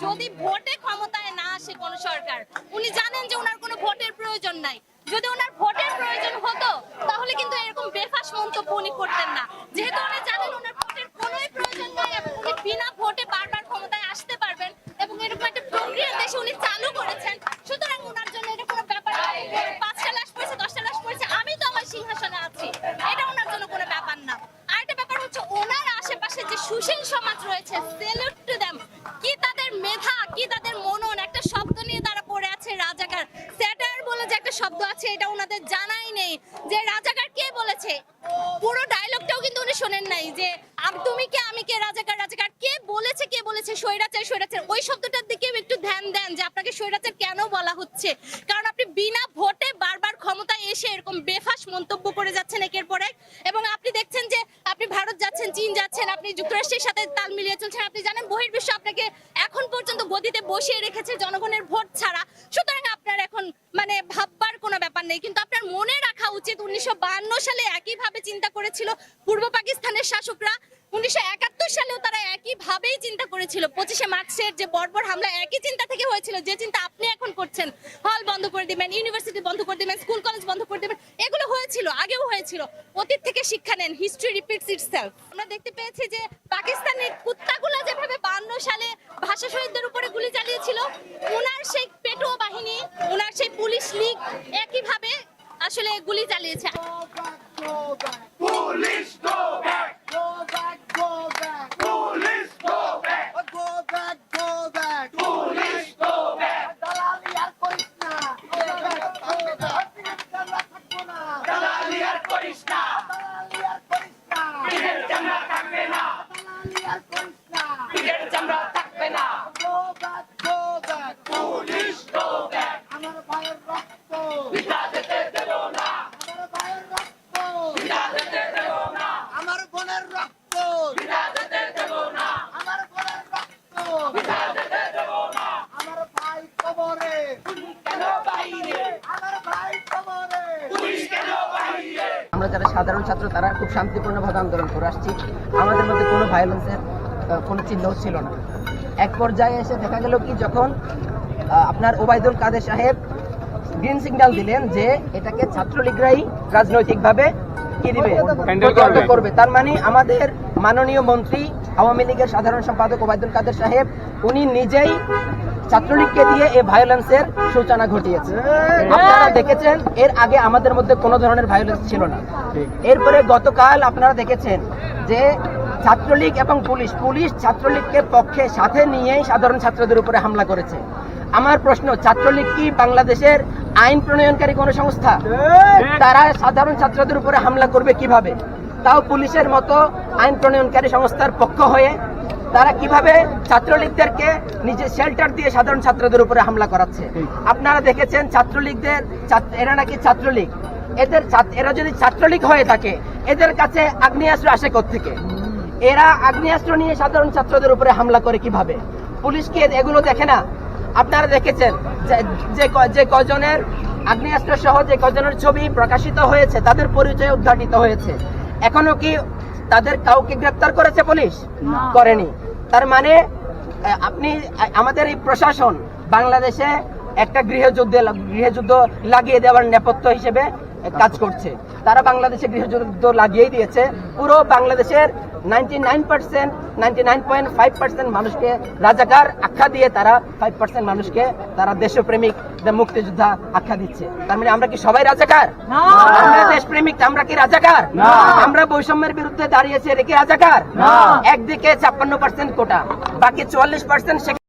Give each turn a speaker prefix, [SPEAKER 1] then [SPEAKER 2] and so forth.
[SPEAKER 1] যদি ভোটে ক্ষমতায় না আসে কোন সরকার, উনি জানেন যে ওনার কোনো ভোটের প্রয়োজন নাই। যদি ওনার ভোটের প্রয়োজন হতো তাহলে কিন্তু এরকম বেফাস মন্তব্য উনি করতেন না। যেহেতু উনি জানেন ওনার ভোটের কোনোই প্রয়োজন নাই এবং উনি বিনা ভোটে বারবার ক্ষমতায় আসতে পারবেন এবং এরকম একটা প্রক্রিয়া দেশে উনি চালু করেছেন, সুতরাং ওনার জন্য এটা কোনো ব্যাপার না। 5টা লাশ পড়েছে, 10টা লাশ পড়েছে, আমি তো আমার সিংহাসনে আছি, এটা ওনার জন্য কোনো ব্যাপার না। আরেকটা ব্যাপার হচ্ছে ওনার আশেপাশে যে সুশীল সমাজ রয়েছে, সেলুট টু দেম। কি তাদের মেধা, কি তাদের মনন, একটা শব্দ নিয়ে তারা পড়ে আছে রাজাকার। স্যাটার বলে যে একটা শব্দ আছে এটা ওনাদের জানাই নেই যে রাজাকার কে বলেছে। পুরো ডায়লগটাও কিন্তু উনি শোনেন নাই যে তুমি কে আমি কে রাজাকার রাজাকার কে বলেছে, কে বলেছে স্বৈরাচার স্বৈরাচার। ওই শব্দটার দিকে একটু ধ্যান দেন যে আপনাকে স্বৈরাচার কেন বলা হচ্ছে, কারণ আপনি বিনা ভোটে বারবার ক্ষমতায় এসে এরকম বেফাস মন্তব্য করে যাচ্ছেন একের পর এক। এবং আপনি দেখছেন যে আপনি ভারত যাচ্ছেন, চীন যাচ্ছেন, আপনি যুক্তরাষ্ট্রের সাথে তাল মিলিয়ে চলছেন। আপনি জানেন বহির্বিশ্ব আপনাকে এখন পর্যন্ত গদিতে বসিয়ে রেখেছে জনগণের ভোট ছাড়া। সুতরাং আপনার এখন মানে ভাববার কোনো ব্যাপার নেই। কিন্তু আপনার মনে রাখা উচিত 1952 সালে একইভাবে চিন্তা করেছিল পূর্ব পাকিস্তানের শাসকরা। 1971 সালেও তারা একইভাবেই চিন্তা করেছিল। 25শে মার্চের যে বর্বর হামলা একই চিন্তা থেকে হয়েছিল, যে চিন্তা আপনি এখন করছেন। হল বন্ধ করে দিবেন, ইউনিভার্সিটি বন্ধ করে দিবেন, স্কুল কলেজ বন্ধ করে দিবেন, এগুলো হয়েছিল, আগেও হয়েছিল। অতীত থেকে শিক্ষা নেন, হিস্ট্রি রিপিটস ইটসেলফ। আমরা দেখতে পেয়েছি যে পাকিস্তানের কুত্তাগুলো যেভাবে 52 সালে ভাষা শহীদদের উপরে গুলি চালিয়েছিল, ওনার সেই পেটোয়া বাহিনী, ওনার সেই পুলিশ লীগ একইভাবে আসলে গুলি চালিয়েছে।
[SPEAKER 2] Police go back!
[SPEAKER 3] Go back, go back,
[SPEAKER 2] Police go back!
[SPEAKER 3] go back, go back.
[SPEAKER 2] Police go back!
[SPEAKER 3] দালালি আর করিস না। Go back, go back. আমরা থাকবো না।
[SPEAKER 2] দালালি আর করিস না!
[SPEAKER 3] দালালি আর করিস না।
[SPEAKER 2] পিঠের চামড়া থাকবে না!
[SPEAKER 3] দালালি আর করিস না।
[SPEAKER 2] পিঠের চামড়া থাকবে না!
[SPEAKER 3] Go back, go back.
[SPEAKER 2] Police go back!
[SPEAKER 3] আমার ভাইয়ের রক্ত,
[SPEAKER 2] পিঠা যেতে দেব না!
[SPEAKER 3] আমার ভাইয়ের রক্ত,
[SPEAKER 2] পিঠা যেতে দেব না!
[SPEAKER 3] আমার বোনের রক্ত,
[SPEAKER 2] পিঠা যেতে দেব না!
[SPEAKER 3] আমার বোনের রক্ত,
[SPEAKER 2] পিঠা যেতে দেব না!
[SPEAKER 3] আমার ভাই কবরে,
[SPEAKER 2] পুলিশ কেন বাইরে?
[SPEAKER 3] আমার ভাই কবরে।
[SPEAKER 2] পুলিশ কেন বাইরে?
[SPEAKER 4] আমরা যারা সাধারণ ছাত্র তারা খুব শান্তিপূর্ণভাবে আন্দোলন করে আসছি। আমাদের মধ্যে কোনো ভায়োলেন্সের কোনো চিহ্নও ছিল না। এক পর্যায়ে এসে দেখা গেল কি, যখন আপনার ওবায়দুল কাদের সাহেব গ্রিন সিগন্যাল দিলেন যে এটাকে ছাত্রলীগরাই রাজনৈতিকভাবে কি দিবে, প্রতিহত করবে। তার মানে আমাদের মাননীয় মন্ত্রী আওয়ামী লীগের সাধারণ সম্পাদক ওবায়দুল কাদের সাহেব উনি নিজেই ছাত্রলীগকে দিয়ে এই ভায়োলেন্সের সূচনা ঘটিয়েছে। আপনারা দেখেছেন এর আগে আমাদের মধ্যে কোনো ধরনের ভায়োলেন্স ছিল না। এরপরে গতকাল আপনারা দেখেছেন যে ছাত্রলীগ এবং পুলিশ ছাত্রলীগকে পক্ষে সাথে নিয়েই সাধারণ ছাত্রদের উপরে হামলা করেছে। আমার প্রশ্ন, ছাত্রলীগ কি বাংলাদেশের আইন প্রণয়নকারী কোনো সংস্থা? তারা সাধারণ ছাত্রদের উপরে হামলা করবে কিভাবে? তাও পুলিশের মতো আইন প্রণয়নকারী সংস্থার পক্ষ হয়ে তারা কিভাবে ছাত্রলীগদেরকে নিজে শেল্টার দিয়ে সাধারণ ছাত্রদের উপরে হামলা করাচ্ছে। আপনারা দেখেছেন ছাত্রলীগদের, এরা নাকি ছাত্রলীগ, এরা যদি ছাত্রলীগ হয়ে থাকে এদের কাছে আগ্নেয়াস্ত্র আসে কোত্থেকে? এরা আগ্নেয়াস্ত্র নিয়ে সাধারণ ছাত্রদের উপরে হামলা করে কিভাবে? পুলিশ কি এগুলো দেখে না? আপনারা দেখেছেন যে কজনের আগ্নেয়াস্ত্র সহ যে কজনের ছবি প্রকাশিত হয়েছে তাদের পরিচয় উদ্ঘাটিত হয়েছে। এখনো কি তাদের কাউকে গ্রেফতার করেছে পুলিশ? করেনি। তার মানে আপনি আমাদের এই প্রশাসন বাংলাদেশে একটা গৃহযুদ্ধ লাগিয়ে দেওয়ার নেপথ্য হিসেবে কাজ করছে। তারা বাংলাদেশে গৃহযুদ্ধ লাগিয়েই দিয়েছে। পুরো বাংলাদেশের 99.5% মানুষকে রাজাকার আখ্যা দিয়ে তারা 5% মানুষকে তারা দেশপ্রেমিক, মুক্তিযোদ্ধা আখ্যা দিচ্ছে। তার মানে আমরা কি সবাই রাজাকার? আমরা দেশপ্রেমিক, আমরা কি রাজাকার? আমরা বৈষম্যের বিরুদ্ধে দাঁড়িয়েছি, এটা কি রাজাকার? একদিকে 56% কোটা, বাকি 44%